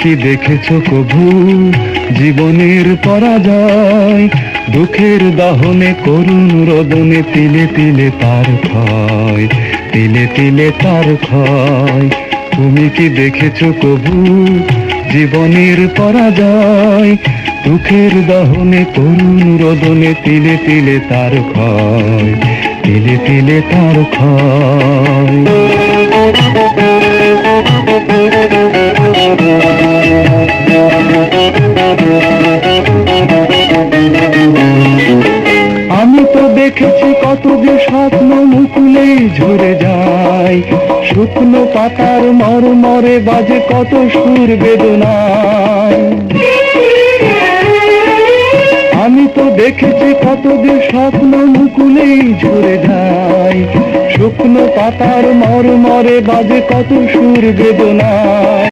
কি দেখেছো কভু জীবনের পরাজয়? দুঃখের দহনে করুণ রোদনে তিলে তিলে তার ক্ষয়, তিলে তিলে তার ক্ষয়। তুমি কি দেখেছো কভু জীবনের পরাজয়? দুঃখের দহনে করুণ রোদনে তিলে তিলে তার ক্ষয়, তিলে তিলে তার ক্ষয়। আমি তো দেখেছি কত যে স্বপ্ন মুকুলেই ঝরে যায়, শুকনো পাতার মরমরে বাজে কত সুর বেদনায়। আমি তো দেখেছি কত যে স্বপ্ন মুকুলেই ঝরে যায়, শুকনো পাতার মরমরে বাজে কত সুর বেদনায়।